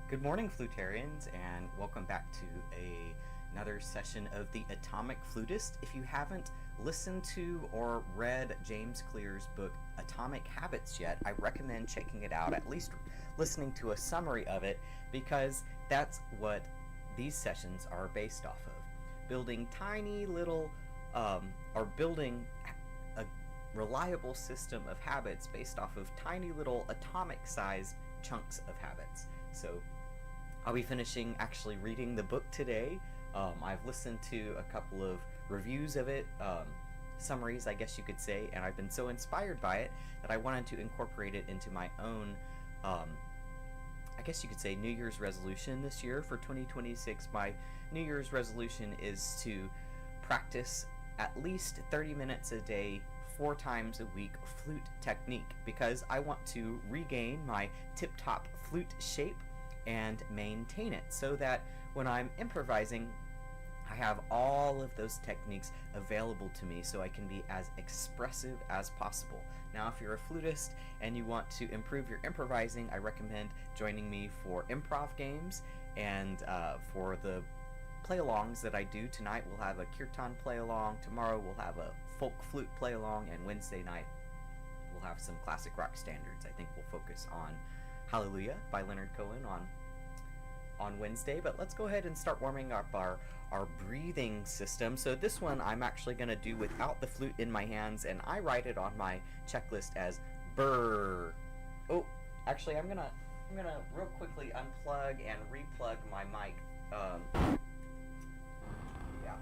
Good morning, flutarians, and welcome back to another session of the Atomic Flutist. If you haven't listened to or read James Clear's book Atomic Habits yet, I recommend checking it out, at least listening to a summary of it, because that's what these sessions are based off of. Building tiny little, or building a reliable system of habits based off of tiny little atomic-sized chunks of habits. So I'll be finishing actually reading the book today. I've listened to a couple of reviews of it, summaries, I guess you could say, and I've been so inspired by it that I wanted to incorporate it into my own, I guess you could say, New Year's resolution this year for 2026. My New Year's resolution is to practice at least 30 minutes a day, 4 times a week, flute technique, because I want to regain my tip-top flute shape and maintain it so that when I'm improvising, I have all of those techniques available to me so I can be as expressive as possible. Now, if you're a flutist and you want to improve your improvising, I recommend joining me for improv games, and for the play-alongs that I do. Tonight we'll have a kirtan play-along, tomorrow we'll have a folk flute play-along, and Wednesday night we'll have some classic rock standards. I think we'll focus on Hallelujah by Leonard Cohen on Wednesday, but let's go ahead and start warming up our breathing system. So this one I'm actually going to do without the flute in my hands, and I write it on my checklist as brr. Oh, actually I'm gonna real quickly unplug and replug my mic. Yeah.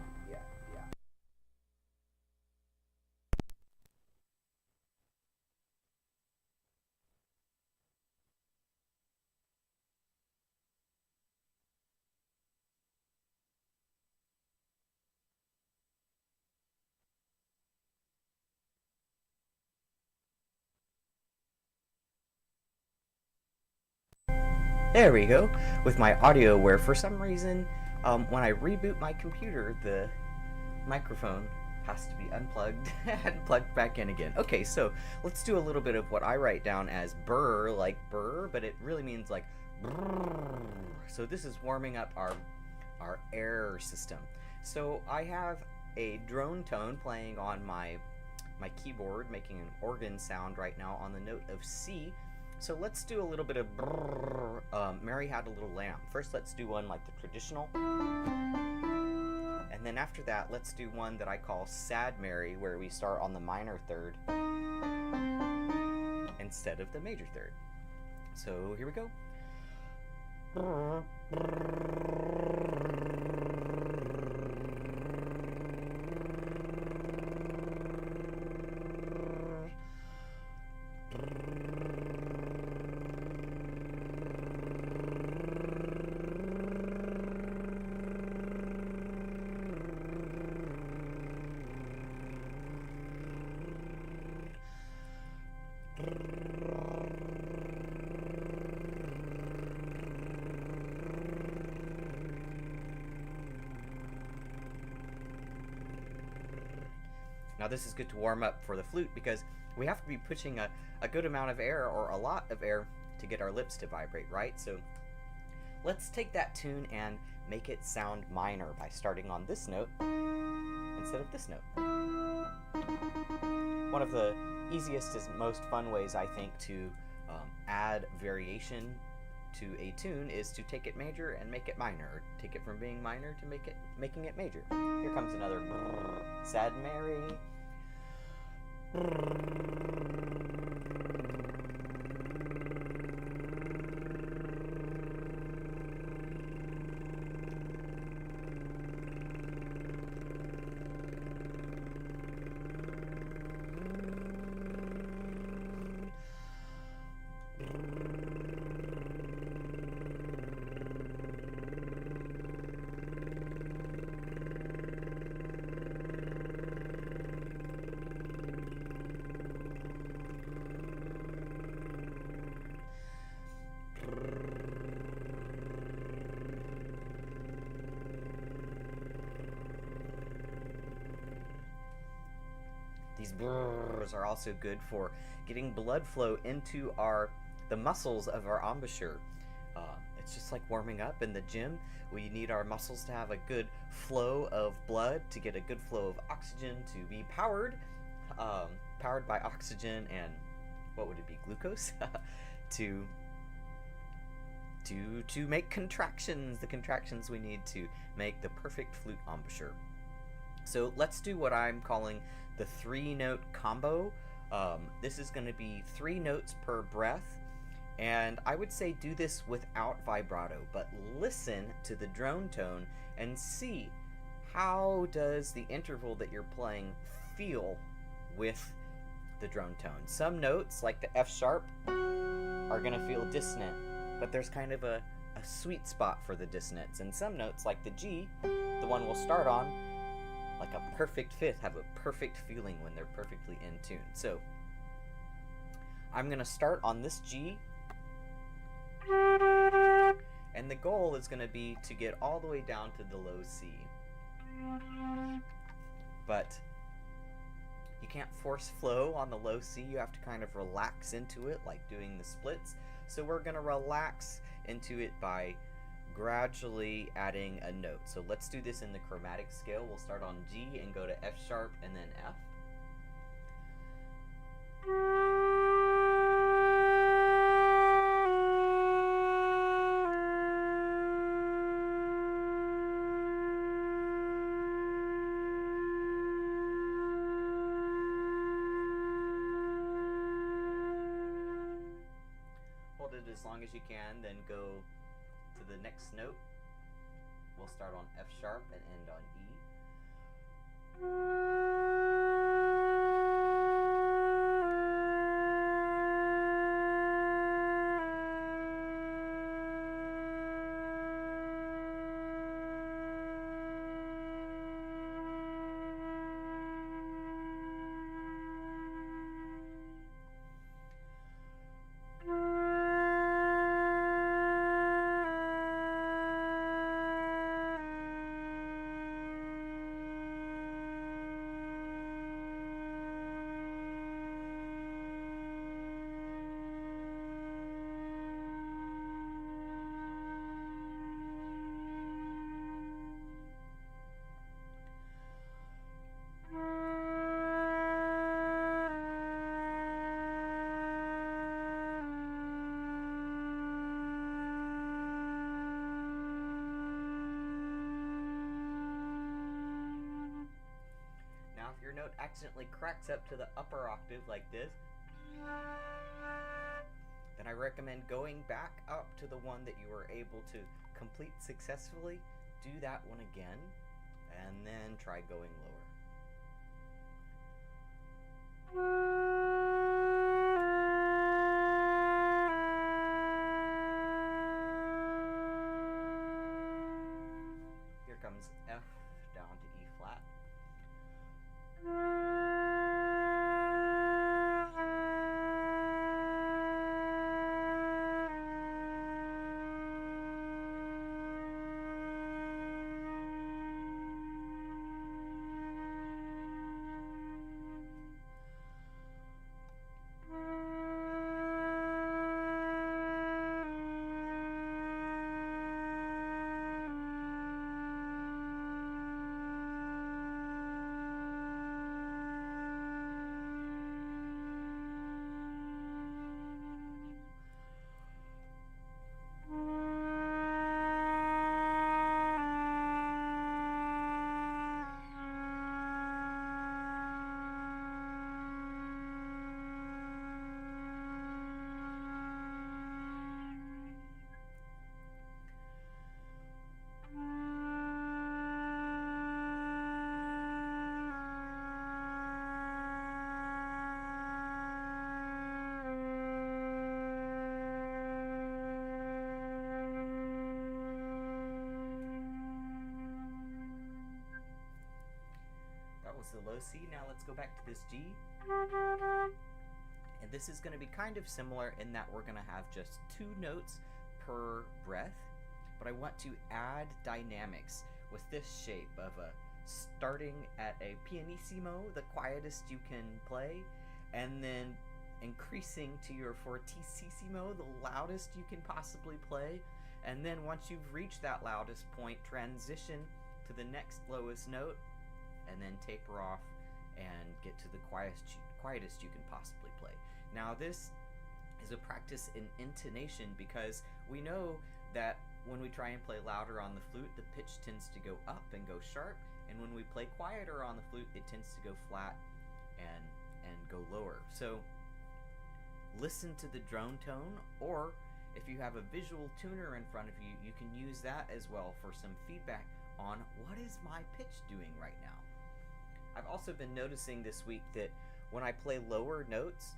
There we go, with my audio, where for some reason, when I reboot my computer, the microphone has to be unplugged and plugged back in again. Okay, so let's do a little bit of what I write down as burr, like burr, but it really means like brrr. So this is warming up our air system. So I have a drone tone playing on my keyboard, making an organ sound right now on the note of C. So let's do a little bit of brrr, Mary Had a Little Lamb. First, let's do one like the traditional. And then after that, let's do one that I call Sad Mary, where we start on the minor third instead of the major third. So here we go. Now this is good to warm up for the flute because we have to be pushing a good amount of air, or a lot of air, to get our lips to vibrate, right? So let's take that tune and make it sound minor by starting on this note instead of this note. One of the easiest and most fun ways, I think, to add variation to a tune is to take it major and make it minor, or take it from being minor to making it major. Here comes another brrr, Sad Mary. These brrrs are also good for getting blood flow into the muscles of our embouchure. it's just like warming up in the gym. We need our muscles to have a good flow of blood, to get a good flow of oxygen, to be powered by oxygen and what would it be, glucose, to make contractions, the contractions we need to make the perfect flute embouchure. So let's do what I'm calling the 3-note combo. This is going to be 3 notes per breath, and I would say do this without vibrato, but listen to the drone tone and see how does the interval that you're playing feel with the drone tone. Some notes, like the F sharp, are going to feel dissonant, but there's kind of a sweet spot for the dissonance. And some notes, like the G, the one we'll start on, like a perfect fifth, have a perfect feeling when they're perfectly in tune. So I'm going to start on this G, and the goal is going to be to get all the way down to the low C. But you can't force flow on the low C. You have to kind of relax into it, like doing the splits. So we're going to relax into it by gradually adding a note. So let's do this in the chromatic scale. We'll start on G and go to F sharp and then F. Hold it as long as you can, then go to the next note. We'll start on F sharp and end on E. If your note accidentally cracks up to the upper octave like this, then I recommend going back up to the one that you were able to complete successfully. Do that one again, and then try going lower. Here comes F down to E flat. The low C. Now let's go back to this G, and this is going to be kind of similar in that we're going to have just 2 notes per breath, but I want to add dynamics with this shape of a starting at a pianissimo, the quietest you can play, and then increasing to your fortissimo, the loudest you can possibly play, And then once you've reached that loudest point, transition to the next lowest note, and then taper off and get to the quietest you can possibly play. Now this is a practice in intonation, because we know that when we try and play louder on the flute, the pitch tends to go up and go sharp, and when we play quieter on the flute, it tends to go flat and go lower. So listen to the drone tone, or if you have a visual tuner in front of you, you can use that as well for some feedback on what is my pitch doing right now. I've also been noticing this week that when I play lower notes,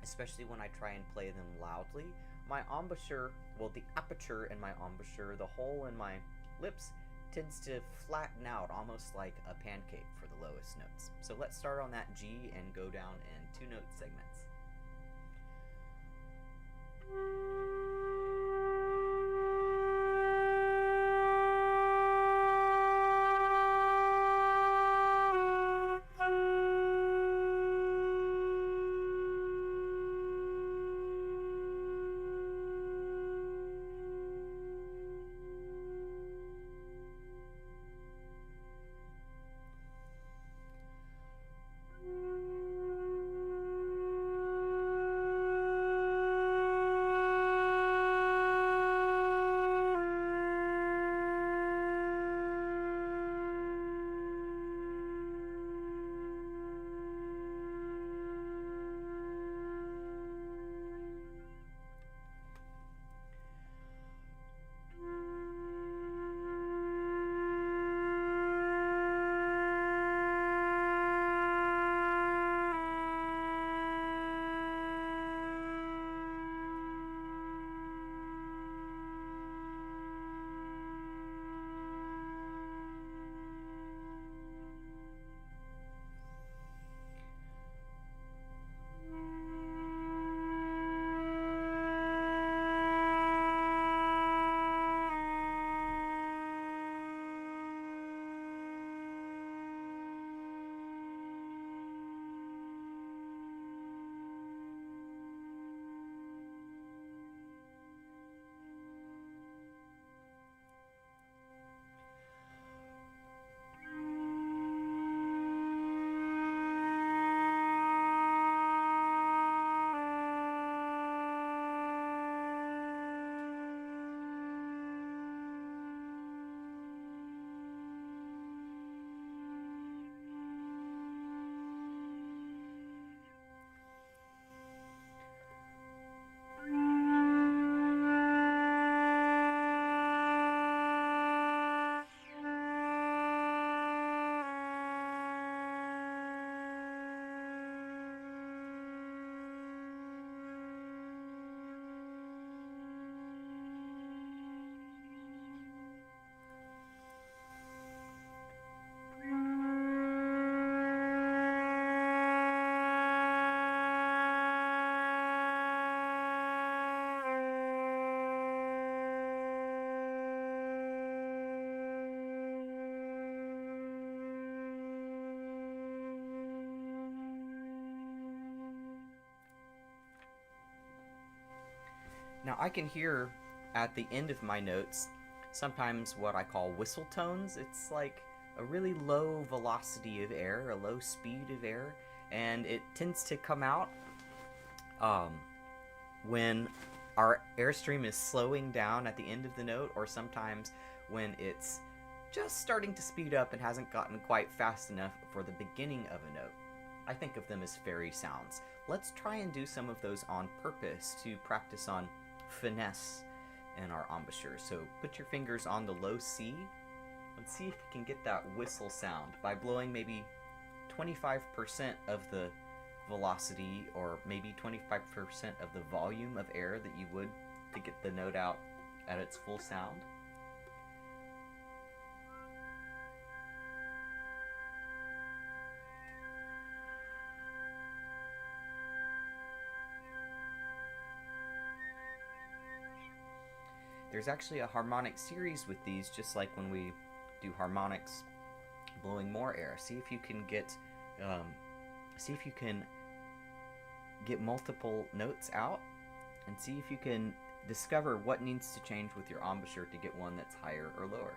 especially when I try and play them loudly, my embouchure, well, the aperture in my embouchure, the hole in my lips, tends to flatten out almost like a pancake for the lowest notes. So let's start on that G and go down in 2-note segments. Now I can hear at the end of my notes sometimes what I call whistle tones. It's like a really low velocity of air, a low speed of air, and it tends to come out when our airstream is slowing down at the end of the note, or sometimes when it's just starting to speed up and hasn't gotten quite fast enough for the beginning of a note. I think of them as fairy sounds. Let's try and do some of those on purpose to practice on finesse in our embouchure. So put your fingers on the low C and see if you can get that whistle sound by blowing maybe 25% of the velocity, or maybe 25% of the volume of air that you would to get the note out at its full sound. There's actually a harmonic series with these, just like when we do harmonics, blowing more air. See if you can get multiple notes out, and see if you can discover what needs to change with your embouchure to get one that's higher or lower.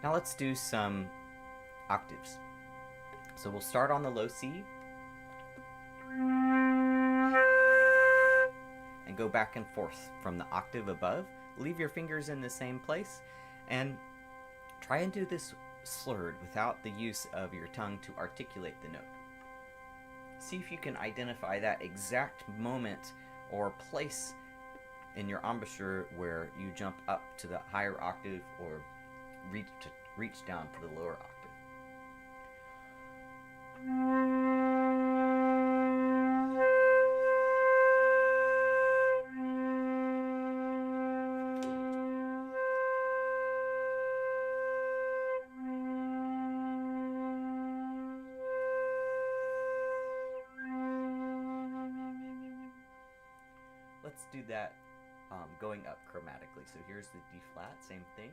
Now let's do some octaves. So we'll start on the low C and go back and forth from the octave above. Leave your fingers in the same place and try and do this slurred without the use of your tongue to articulate the note. See if you can identify that exact moment or place in your embouchure where you jump up to the higher octave or reach down to the lower octave. Let's do that going up chromatically. So here's the D flat, same thing.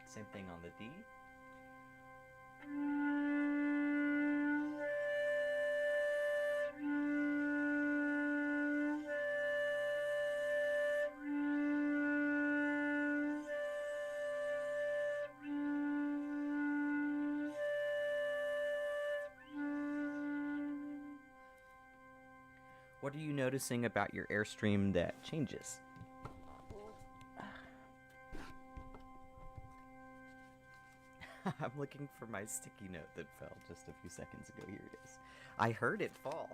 Same thing on the D. What are you noticing about your airstream that changes? I'm looking for my sticky note that fell just a few seconds ago. Here it is. I heard it fall.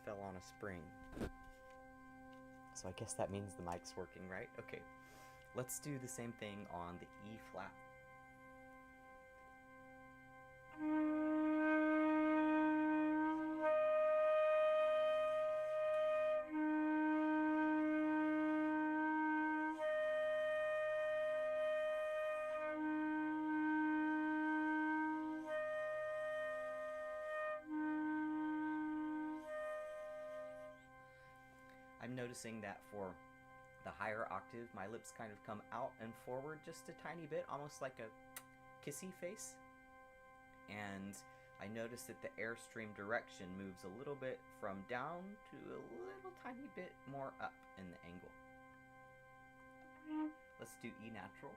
Fell on a spring. So I guess that means the mic's working, right? Okay. Let's do the same thing on the E flat. I'm noticing that for the higher octave, my lips kind of come out and forward just a tiny bit, almost like a kissy face. And I notice that the airstream direction moves a little bit from down to a little tiny bit more up in the angle. Let's do E natural.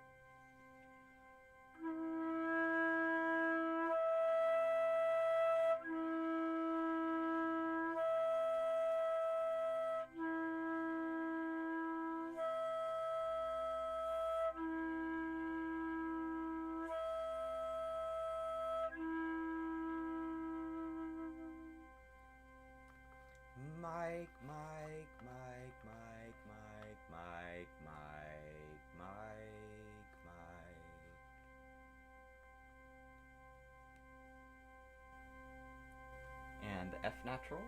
Mike, Mike, Mike, Mike, Mike, Mike, Mike, Mike, Mike. And the F natural.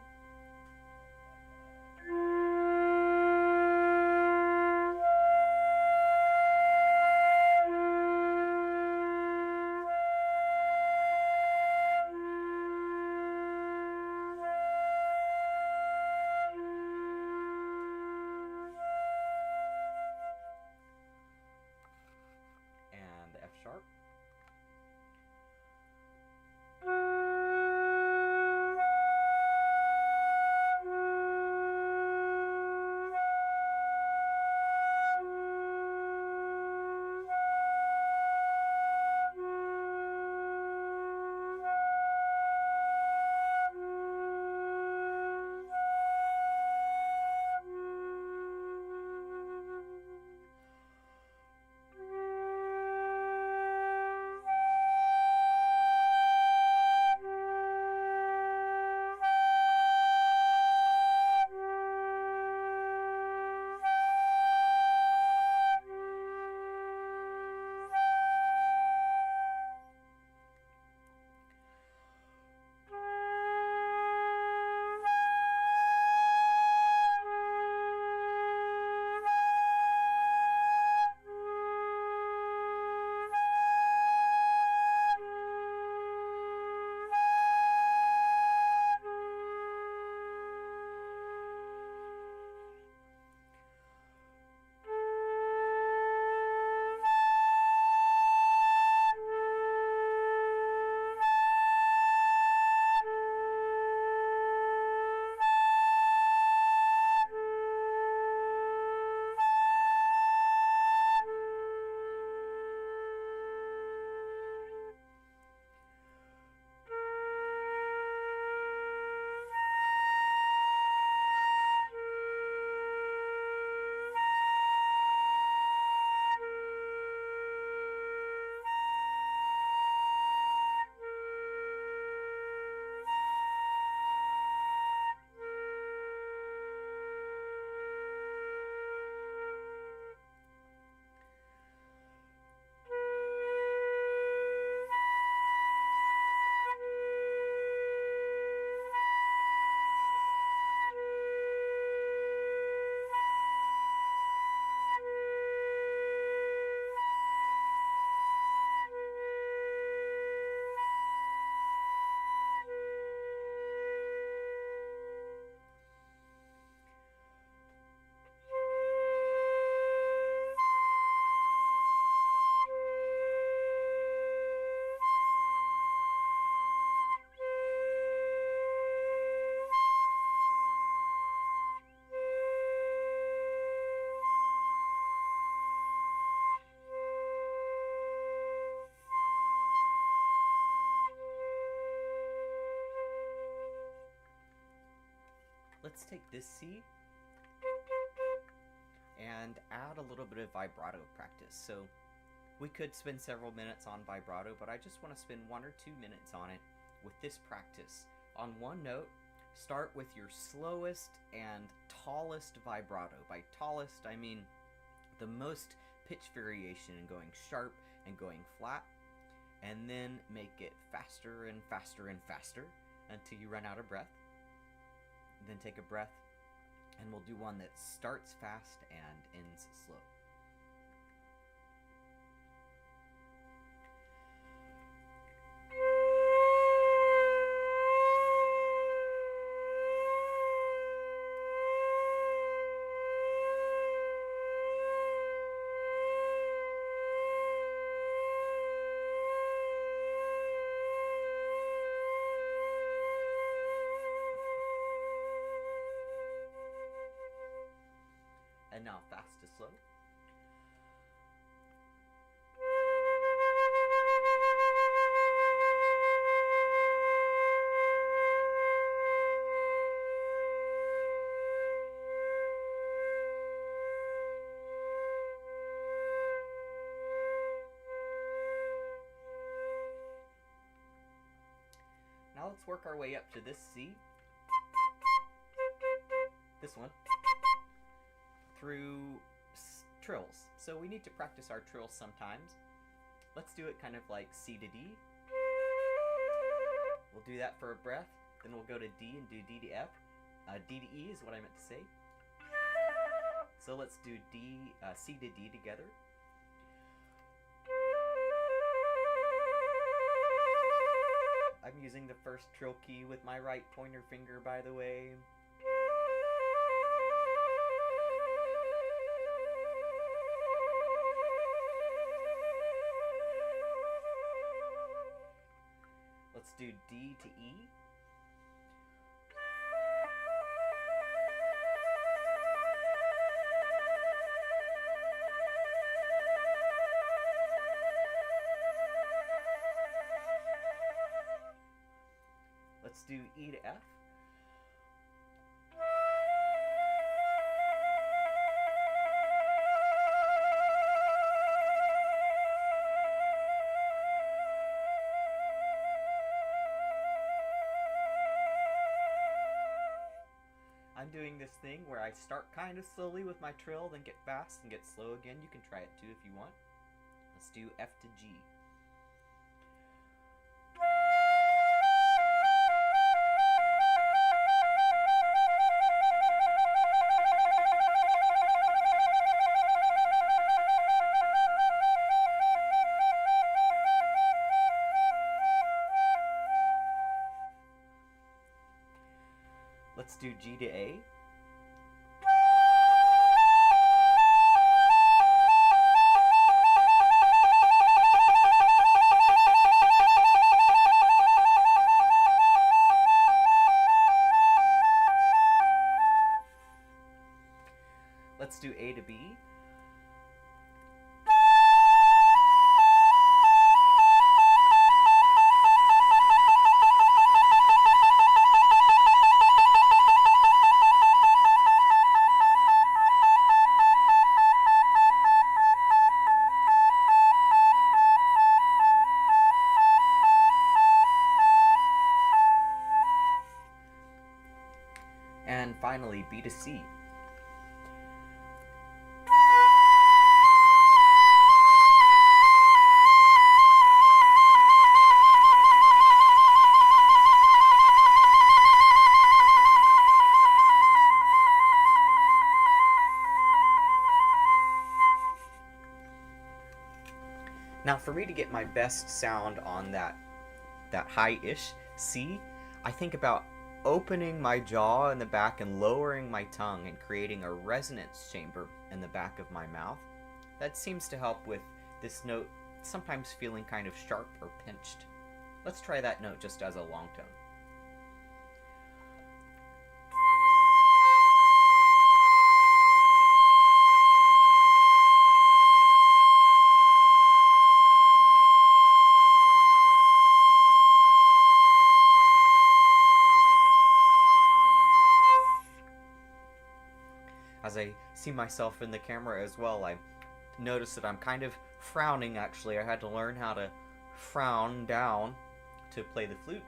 F sharp. let's take this C and add a little bit of vibrato practice. So we could spend several minutes on vibrato, but I just want to spend 1 or 2 minutes on it with this practice. On one note, start with your slowest and tallest vibrato. By tallest, I mean the most pitch variation in going sharp and going flat, and then make it faster and faster and faster until you run out of breath. Then take a breath, and we'll do one that starts fast and ends slow. And now fast to slow. Now let's work our way up to this C. This one. Through trills. So we need to practice our trills sometimes. Let's do it kind of like C to D. We'll do that for a breath. Then we'll go to D and do D to F. D to E is what I meant to say. So let's do C to D together. I'm using the first trill key with my right pointer finger, by the way. Let's do D to E. Let's do E to F. I'm doing this thing where I start kind of slowly with my trill, then get fast and get slow again. You can try it too if you want. Let's do F to G. Let's do G to A. Let's do A to B. And finally, B to C. Now, for me to get my best sound on that high-ish C, I think about opening my jaw in the back and lowering my tongue and creating a resonance chamber in the back of my mouth. That seems to help with this note sometimes feeling kind of sharp or pinched. Let's try that note just as a long tone. I see myself in the camera as well, I notice that I'm kind of frowning. Actually, I had to learn how to frown down to play the flute,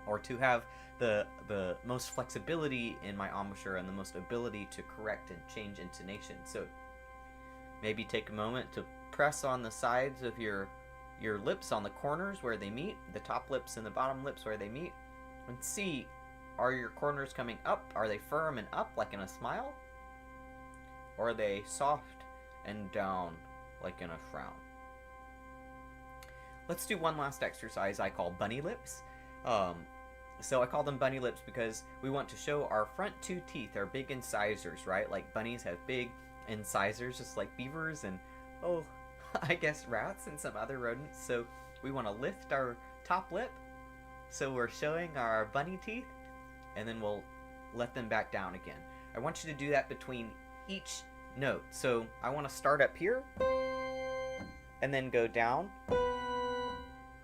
or to have the most flexibility in my embouchure and the most ability to correct and change intonation. So maybe take a moment to press on the sides of your lips on the corners where they meet, the top lips and the bottom lips where they meet, and see, are your corners coming up? Are they firm and up like in a smile? Or are they soft and down like in a frown? Let's do one last exercise I call bunny lips. So I call them bunny lips because we want to show our front two teeth are big incisors, right? Like bunnies have big incisors, just like beavers and, oh, I guess rats and some other rodents. So we want to lift our top lip so we're showing our bunny teeth, and then we'll let them back down again. I want you to do that between each note. So I want to start up here and then go down.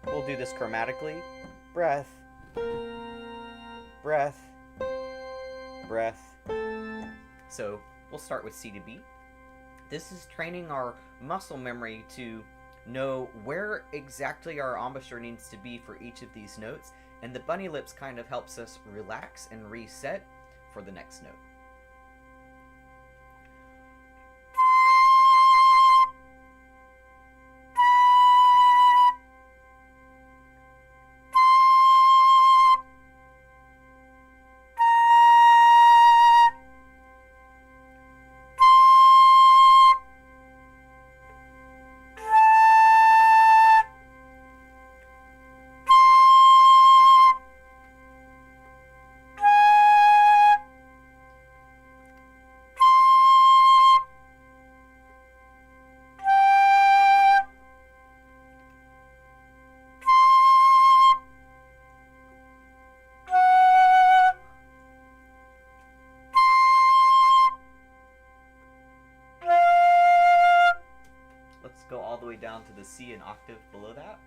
We'll do this chromatically. Breath, breath, breath. So we'll start with C to B. This is training our muscle memory to know where exactly our embouchure needs to be for each of these notes, and the bunny lips kind of helps us relax and reset for the next note. Go all the way down to the C, an octave below that.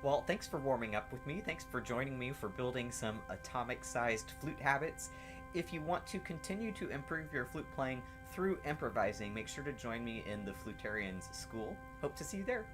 Well, thanks for warming up with me. Thanks for joining me for building some atomic-sized flute habits. If you want to continue to improve your flute playing through improvising, make sure to join me in the Flutarians School. Hope to see you there.